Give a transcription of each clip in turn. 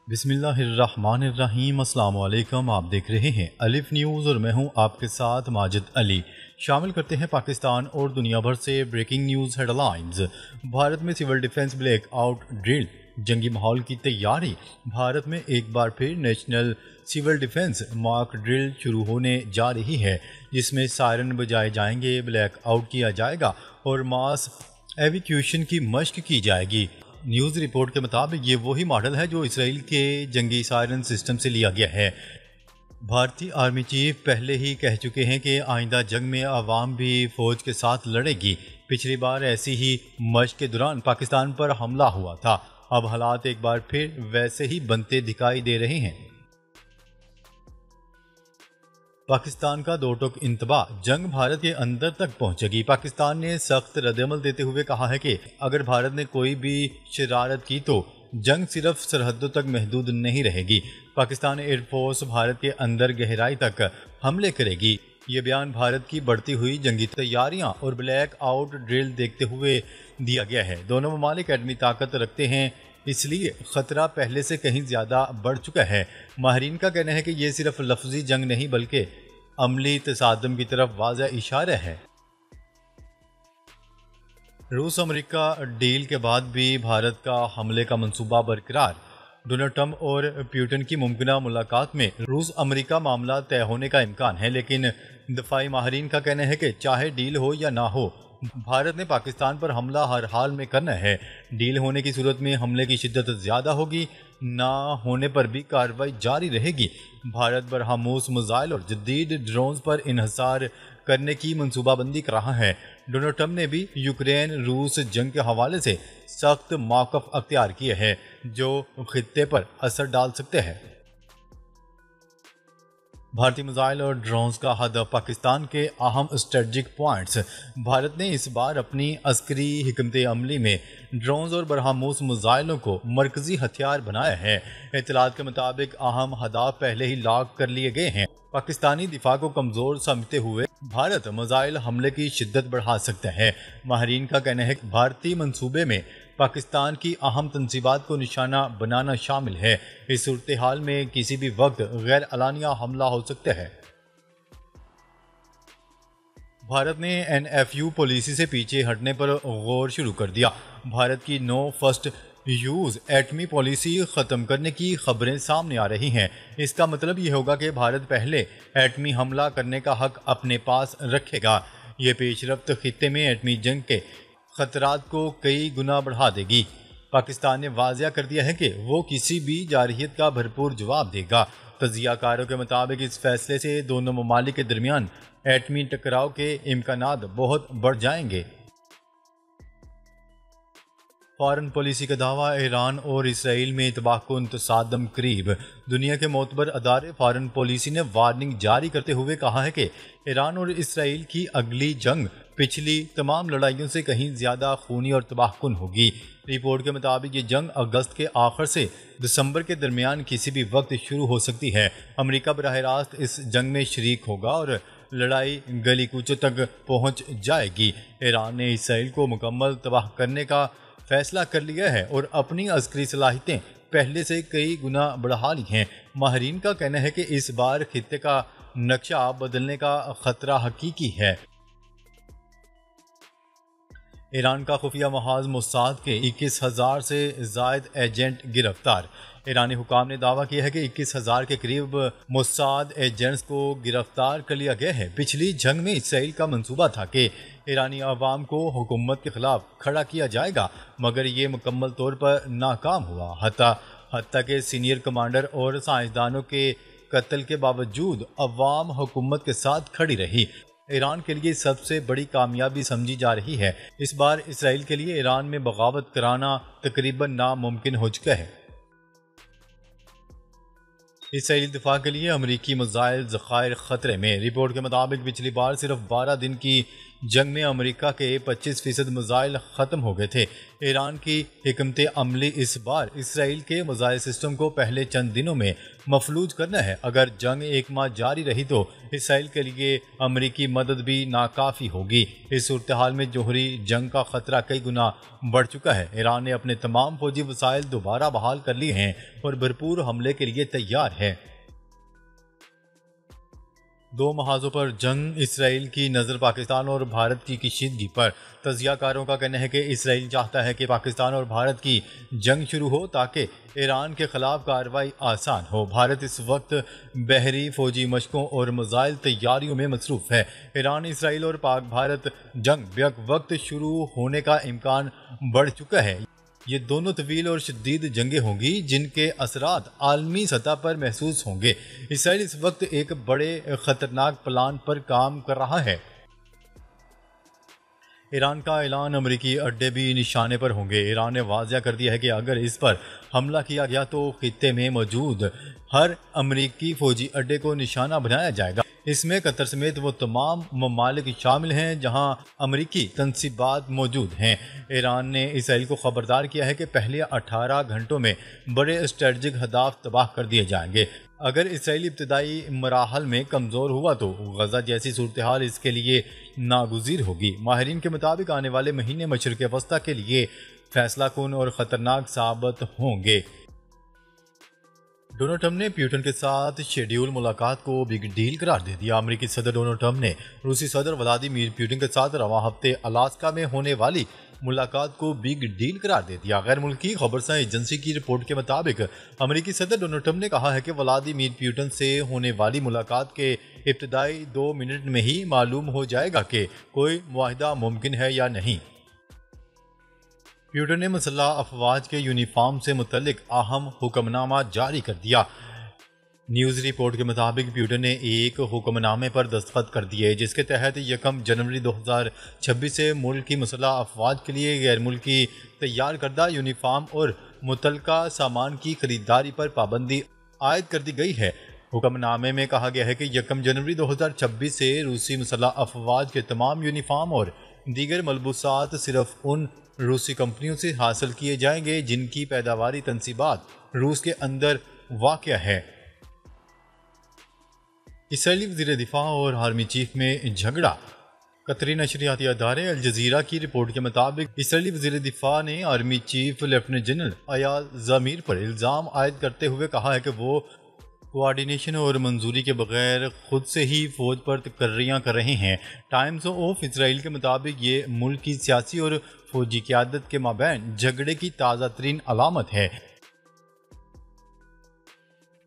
بسم اللہ الرحمن الرحیم۔ السلام علیکم، آپ دیکھ رہے ہیں الف نیوز اور میں ہوں آپ کے ساتھ ماجد علی۔ شامل کرتے ہیں پاکستان اور دنیا بھر سے breaking news headlines. Bharat میں civil defence blackout drill, جنگی ماحول کی تیاری۔ بھارت میں ایک بار پھر national civil defence mock drill شروع ہونے جا رہی ہے، جس میں سائرن بجائے جائیں گے، بلیک آؤٹ کیا جائے گا اور ماس ایویکیوشن کی مشق کی جائے گی۔ نیوز رپورٹ کے مطابق یہ وہی ماڈل ہے جو اسرائیل کے جنگی سائرن سسٹم سے لیا گیا ہے۔ بھارتی آرمی چیف پہلے ہی کہہ چکے ہیں کہ آئندہ جنگ میں عوام بھی فوج کے ساتھ لڑے گی۔ پچھلی بار ایسی ہی مشق کے دوران پاکستان پر حملہ ہوا تھا۔ اب حالات ایک بار پھر ویسے ہی بنتے دکھائی دے رہے ہیں۔ پاکستان کا دو ٹوک انتباہ، جنگ بھارت کے اندر تک پہنچے گی۔ پاکستان نے سخت ردعمل دیتے ہوئے کہا ہے کہ اگر بھارت نے کوئی بھی شرارت کی تو جنگ صرف سرحدوں تک محدود نہیں رہے گی۔ پاکستان ایئر فورس بھارت کے اندر گہرائی تک حملے کرے گی۔ یہ بیان بھارت کی بڑھتی ہوئی جنگی تیاریاں اور بلیک آؤٹ ڈرل دیکھتے ہوئے دیا گیا ہے۔ دونوں ممالک ایٹمی طاقت رکھتے ہیں، اس لیے خطرہ پہلے سے کہیں زیادہ بڑھ چکا ہے۔ ماہرین کا کہنا ہے کہ یہ صرف لفظی جنگ نہیں بلکہ عملی تصادم کی طرف واضح اشارہ ہے۔ روس امریکہ ڈیل کے بعد بھی بھارت کا حملے کا منصوبہ برقرار۔ ڈونلڈ ٹرمپ اور پیوٹن کی ممکنہ ملاقات میں روس امریکہ معاملہ طے ہونے کا امکان ہے، لیکن دفاعی ماہرین کا کہنا ہے کہ چاہے ڈیل ہو یا نہ ہو، بھارت نے پاکستان پر حملہ ہر حال میں کرنا ہے۔ ڈیل ہونے کی صورت میں حملے کی شدت زیادہ ہوگی، نہ ہونے پر بھی کارروائی جاری رہے گی۔ بھارت برہموس میزائل اور جدید ڈرونز پر انحصار کرنے کی منصوبہ بندی کر رہا ہے۔ ڈونلڈ ٹرمپ نے بھی یوکرین روس جنگ کے حوالے سے سخت موقف اختیار کیے ہیں، جو خطے پر اثر ڈال سکتے ہیں۔ بھارتی میزائل اور ڈرونز کا ہدف پاکستان کے اہم اسٹریٹجک پوائنٹس۔ بھارت نے اس بار اپنی عسکری حکمت عملی میں ڈرونز اور برہموس میزائلوں کو مرکزی ہتھیار بنایا ہے۔ اطلاعات کے مطابق اہم ہدف پہلے ہی لاک کر لیے گئے ہیں۔ پاکستانی دفاع کو کمزور سمجھتے ہوئے بھارت میزائل حملے کی شدت بڑھا سکتا ہے۔ ماہرین کا کہنا ہے کہ بھارتی منصوبے میں پاکستان کی اہم تنصیبات کو نشانہ بنانا شامل ہے۔ اس صورتحال میں کسی بھی وقت غیر اعلانیہ حملہ ہو سکتا ہے۔ بھارت نے این ایف یو پالیسی سے پیچھے ہٹنے پر غور شروع کر دیا۔ بھارت کی نو فرسٹ یوز ایٹمی پالیسی ختم کرنے کی خبریں سامنے آ رہی ہیں۔ اس کا مطلب یہ ہوگا کہ بھارت پہلے ایٹمی حملہ کرنے کا حق اپنے پاس رکھے گا۔ یہ پیش رفت خطے میں ایٹمی جنگ کے خطرات کو کئی گنا بڑھا دے گی۔ پاکستان نے واضح کر دیا ہے کہ وہ کسی بھی جارحیت کا بھرپور جواب دے گا۔ تجزیہ کاروں کے مطابق اس فیصلے سے دونوں ممالک کے درمیان ایٹمی ٹکراؤ کے امکانات بہت بڑھ جائیں گے۔ فارن پالیسی کا دعویٰ، ایران اور اسرائیل میں تباہ کن تصادم قریب۔ دنیا کے معتبر ادارے فارن پالیسی نے وارننگ جاری کرتے ہوئے کہا ہے کہ ایران اور اسرائیل کی اگلی جنگ پچھلی تمام لڑائیوں سے کہیں زیادہ خونی اور تباہ کن ہوگی۔ رپورٹ کے مطابق یہ جنگ اگست کے آخر سے دسمبر کے درمیان کسی بھی وقت شروع ہو سکتی ہے۔ امریکہ براہ راست اس جنگ میں شریک ہوگا اور لڑائی گلی کوچوں تک پہنچ جائے گی۔ ایران نے اسرائیل کو مکمل تباہ کرنے کا فیصلہ کر لیا ہے اور اپنی عسکری صلاحیتیں پہلے سے کئی گنا بڑھا لی ہیں۔ ماہرین کا کہنا ہے کہ اس بار خطے کا نقشہ بدلنے کا خطرہ حقیقی ہے۔ ایران کا خفیہ محاذ موساد کے 21,000 سے زائد ایجنٹ گرفتار۔ ایرانی حکام نے دعویٰ کیا ہے کہ 21,000 کے قریب موساد ایجنٹس کو گرفتار کر لیا گیا ہے۔ پچھلی جنگ میں اسرائیل کا منصوبہ تھا کہ ایرانی عوام کو حکومت کے خلاف کھڑا کیا جائے گا، مگر یہ مکمل طور پر ناکام ہوا۔ حتیٰ کہ سینئر کمانڈر اور سائنسدانوں کے قتل کے باوجود عوام حکومت کے ساتھ کھڑی رہی۔ ایران کے لیے سب سے بڑی کامیابی سمجھی جا رہی ہے۔ اس بار اسرائیل کے لیے ایران میں بغاوت کرانا تقریباً ناممکن ہو چکا ہے۔ اسرائیلی دفاع کے لیے امریکی میزائل ذخائر خطرے میں۔ رپورٹ کے مطابق پچھلی بار صرف 12 دن کی جنگ میں امریکہ کے 25% میزائل ختم ہو گئے تھے۔ ایران کی حکمت عملی اس بار اسرائیل کے میزائل سسٹم کو پہلے چند دنوں میں مفلوج کرنا ہے۔ اگر جنگ ایک ماہ جاری رہی تو اسرائیل کے لیے امریکی مدد بھی ناکافی ہوگی۔ اس صورتحال میں جوہری جنگ کا خطرہ کئی گنا بڑھ چکا ہے۔ ایران نے اپنے تمام فوجی وسائل دوبارہ بحال کر لیے ہیں اور بھرپور حملے کے لیے تیار ہے۔ دو محاذوں پر جنگ، اسرائیل کی نظر پاکستان اور بھارت کی کشیدگی پر۔ تجزیہ کاروں کا کہنا ہے کہ اسرائیل چاہتا ہے کہ پاکستان اور بھارت کی جنگ شروع ہو تاکہ ایران کے خلاف کارروائی آسان ہو۔ بھارت اس وقت بحری فوجی مشقوں اور میزائل تیاریوں میں مصروف ہے۔ ایران، اسرائیل اور پاک بھارت جنگ بیک وقت شروع ہونے کا امکان بڑھ چکا ہے۔ یہ دونوں طویل اور شدید جنگیں ہوں گی جن کے اثرات عالمی سطح پر محسوس ہوں گے۔ اسرائیل اس وقت ایک بڑے خطرناک پلان پر کام کر رہا ہے۔ ایران کا اعلان، امریکی اڈے بھی نشانے پر ہوں گے۔ ایران نے واضح کر دیا ہے کہ اگر اس پر حملہ کیا گیا تو خطے میں موجود ہر امریکی فوجی اڈے کو نشانہ بنایا جائے گا۔ اس میں قطر سمیت وہ تمام ممالک شامل ہیں جہاں امریکی تنصیبات موجود ہیں۔ ایران نے اسرائیل کو خبردار کیا ہے کہ پہلے 18 گھنٹوں میں بڑے اسٹریٹجک اہداف تباہ کر دیے جائیں گے۔ اگر اسرائیل ابتدائی مراحل میں کمزور ہوا تو غزہ جیسی صورتحال اس کے لیے ناگزیر ہوگی۔ ماہرین کے مطابق آنے والے مہینے مشرق وسطیٰ کے لیے فیصلہ کن اور خطرناک ثابت ہوں گے۔ ڈونلڈ ٹرمپ نے پیوٹن کے ساتھ شیڈیول ملاقات کو بگ ڈیل قرار دے دیا۔ امریکی صدر ڈونلڈ ٹرمپ نے روسی صدر ولادیمیر پوٹن کے ساتھ رواں ہفتے الاسکا میں ہونے والی ملاقات کو بگ ڈیل قرار دے دیا۔ غیر ملکی خبرساں ایجنسی کی رپورٹ کے مطابق امریکی صدر ڈونلڈ ٹرمپ نے کہا ہے کہ ولادیمیر پوٹن سے ہونے والی ملاقات کے ابتدائی 2 منٹ میں ہی معلوم ہو جائے گا کہ کوئی معاہدہ ممکن ہے یا نہیں۔ پیوٹن نے مسلح افواج کے یونیفارم سے متعلق اہم حکم نامہ جاری کر دیا۔ نیوز رپورٹ کے مطابق پیوٹن نے ایک حکم نامے پر دستخط کر دیے جس کے تحت 1 جنوری 2026 سے ملک کی مسلح افواج کے لیے غیر ملکی تیار کردہ یونیفارم اور متعلقہ سامان کی خریداری پر پابندی عائد کر دی گئی ہے۔ حکم نامے میں کہا گیا ہے کہ 1 جنوری 2026 سے روسی مسلح افواج کے تمام یونیفارم اور دیگر ملبوسات صرف ان روسی کمپنیوں سے حاصل کیے جائیں گے جن کی پیداواری تنصیبات روس کے اندر واقع ہے۔ اسرائیلی وزیر دفاع اور آرمی چیف میں جھگڑا۔ قطری نشریاتی ادارے الجزیرہ کی رپورٹ کے مطابق اسرائیلی وزیر دفاع نے آرمی چیف لیفٹیننٹ جنرل ایال زمیر پر الزام عائد کرتے ہوئے کہا ہے کہ وہ کوارڈینیشن اور منظوری کے بغیر خود سے ہی فوج پر تقرریاں کر رہے ہیں۔ ٹائمز آف اسرائیل کے مطابق یہ ملک کی سیاسی اور فوجی قیادت کے مابین جھگڑے کی تازہ ترین علامت ہے۔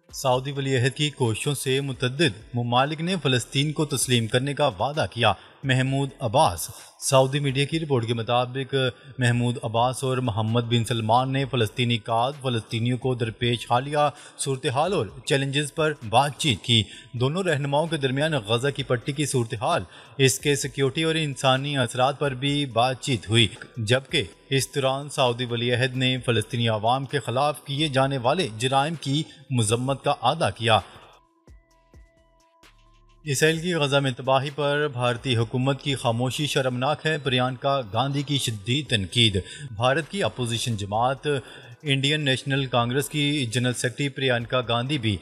سعودی ولی عہد کی کوششوں سے متعدد ممالک نے فلسطین کو تسلیم کرنے کا وعدہ کیا۔ محمود عباس۔ سعودی میڈیا کی رپورٹ کے مطابق محمود عباس اور محمد بن سلمان نے فلسطینی قائد فلسطینیوں کو درپیش حالیہ صورتحال اور چیلنجز پر بات چیت کی۔ دونوں رہنماؤں کے درمیان غزہ کی پٹی کی صورتحال، اس کے سیکیورٹی اور انسانی اثرات پر بھی بات چیت ہوئی، جبکہ اس دوران سعودی ولی عہد نے فلسطینی عوام کے خلاف کیے جانے والے جرائم کی مذمت کا اعادہ کیا۔ اسرائیل کی غزہ میں تباہی پر بھارتی حکومت کی خاموشی شرمناک ہے۔ پریانکا گاندھی کی شدید تنقید۔ بھارت کی اپوزیشن جماعت انڈین نیشنل کانگریس کی جنرل سیکرٹری پریانکا گاندھی بھی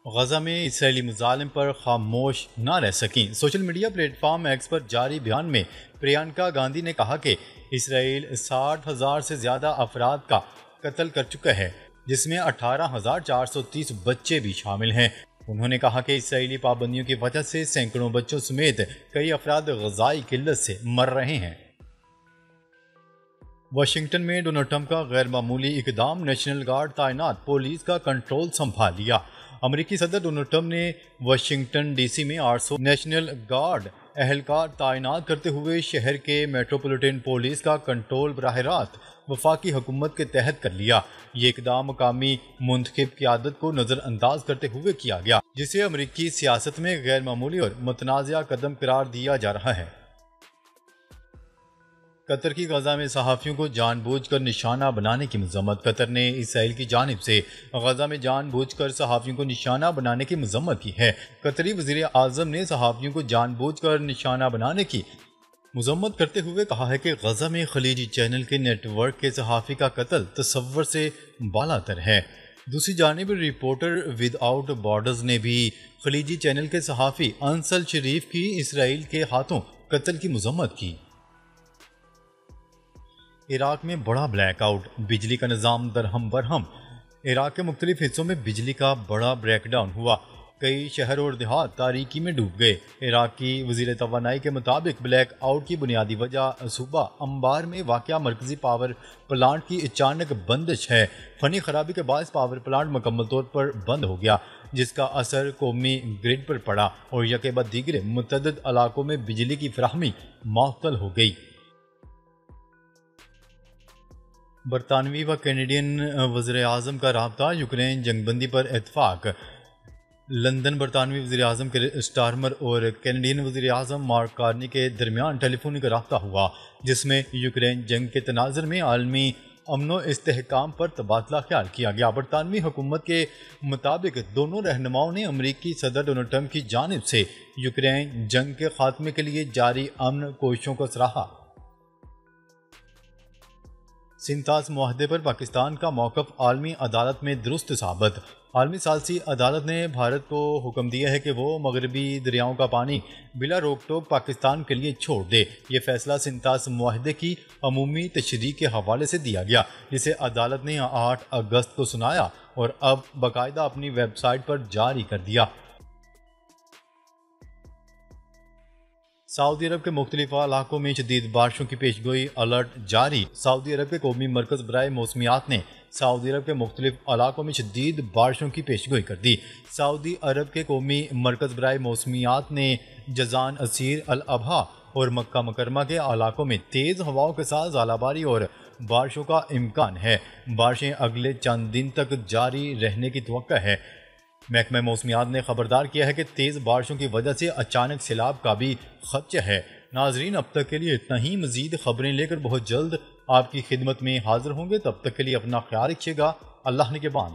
غزہ میں اسرائیلی مظالم پر خاموش نہ رہ سکیں۔ Social media platform X پر جاری بیان میں پریانکا گاندھی نے کہا کہ اسرائیل 60,000 سے زیادہ افراد کا قتل کر چکا ہے، جس میں 18,430 بچے بھی شامل ہیں۔ انہوں نے کہا کہ اسرائیلی پابندیوں کی وجہ سے سینکڑوں بچوں سمیت کئی افراد غذائی قلت سے مر رہے ہیں۔ واشنگٹن میں ڈونلڈ ٹرمپ کا غیر معمولی اقدام، نیشنل گارڈ تعینات پولیس کا کنٹرول سنبھال لیا۔ امریکی صدر ڈونلڈ ٹرمپ نے واشنگٹن ڈی سی میں 800 نیشنل گارڈ اہلکار تعینات کرتے ہوئے شہر کے میٹروپولیٹن پولیس کا کنٹرول براہ راست وفاقی حکومت کے تحت کر لیا۔ یہ اقدام مقامی منتخب قیادت کو نظر انداز کرتے ہوئے کیا گیا، جسے امریکی سیاست میں غیر معمولی اور متنازع قدم قرار دیا جا رہا ہے۔ قطر کی غزہ میں صحافیوں کو جان بوجھ کر نشانہ بنانے کی مذمت۔ قطر نے اسرائیل کی جانب سے غزہ میں جان بوجھ کر صحافیوں کو نشانہ بنانے کی مذمت کی ہے۔ قطری وزیر اعظم نے صحافیوں کو جان بوجھ کر نشانہ بنانے کی مذمت کرتے ہوئے کہا ہے کہ غزہ میں خلیجی چینل کے نیٹ ورک کے صحافی کا قتل تصور سے بالا تر ہے۔ دوسری جانب رپورٹر ود آؤٹ بارڈرز نے بھی خلیجی چینل کے صحافی انصل شریف کی اسرائیل کے ہاتھوں قتل کی مذمت کی۔ عراق میں بڑا بلیک آؤٹ، بجلی کا نظام درہم برہم۔ عراق کے مختلف حصوں میں بجلی کا بڑا بریک ڈاؤن ہوا، کئی شہر اور دیہات تاریکی میں ڈوب گئے۔ عراق کی وزیر توانائی کے مطابق بلیک آؤٹ کی بنیادی وجہ صوبہ انبار میں واقع مرکزی پاور پلانٹ کی اچانک بندش ہے۔ فنی خرابی کے باعث پاور پلانٹ مکمل طور پر بند ہو گیا، جس کا اثر قومی گرڈ پر پڑا اور یکے بعد دیگر متعدد علاقوں میں بجلی کی فراہمی معطل ہو گئی۔ برطانوی و کینیڈین وزیر اعظم کا رابطہ، یوکرین جنگ بندی پر اتفاق۔ لندن برطانوی وزیر اعظم کیئر سٹارمر اور کینیڈین وزیر اعظم مارک کارنی کے درمیان ٹیلی فونک رابطہ ہوا، جس میں یوکرین جنگ کے تناظر میں عالمی امن و استحکام پر تبادلہ خیال کیا گیا۔ برطانوی حکومت کے مطابق دونوں رہنماؤں نے امریکی صدر ڈونلڈ ٹرمپ کی جانب سے یوکرین جنگ کے خاتمے کے لیے جاری امن کوششوں کو سراہا۔ سنتاس معاہدے پر پاکستان کا موقف عالمی عدالت میں درست ثابت۔ عالمی ثالثی عدالت نے بھارت کو حکم دیا ہے کہ وہ مغربی دریاؤں کا پانی بلا روک ٹوک پاکستان کے لیے چھوڑ دے۔ یہ فیصلہ سنتاس معاہدے کی عمومی تشریح کے حوالے سے دیا گیا، جسے عدالت نے 8 اگست کو سنایا اور اب باقاعدہ اپنی ویب سائٹ پر جاری کر دیا۔ سعودی عرب کے مختلف علاقوں میں شدید بارشوں کی پیشگوئی الرٹ جاری۔ سعودی عرب کے قومی مرکز برائے موسمیات نے سعودی عرب کے مختلف علاقوں میں شدید بارشوں کی پیشگوئی کر دی۔ سعودی عرب کے قومی مرکز برائے موسمیات نے جازان، عسیر، الاضحیٰ اور مکہ مکرمہ کے علاقوں میں تیز ہواؤں کے ساتھ ژالہ باری اور بارشوں کا امکان ہے۔ بارشیں اگلے چند دن تک جاری رہنے کی توقع ہے۔ محکمہ موسمیات نے خبردار کیا ہے کہ تیز بارشوں کی وجہ سے اچانک سیلاب کا بھی خدشہ ہے۔ ناظرین، اب تک کے لیے اتنا ہی۔ مزید خبریں لے کر بہت جلد آپ کی خدمت میں حاضر ہوں گے۔ تب تک کے لیے اپنا خیال رکھیے گا۔ اللہ نگہبان۔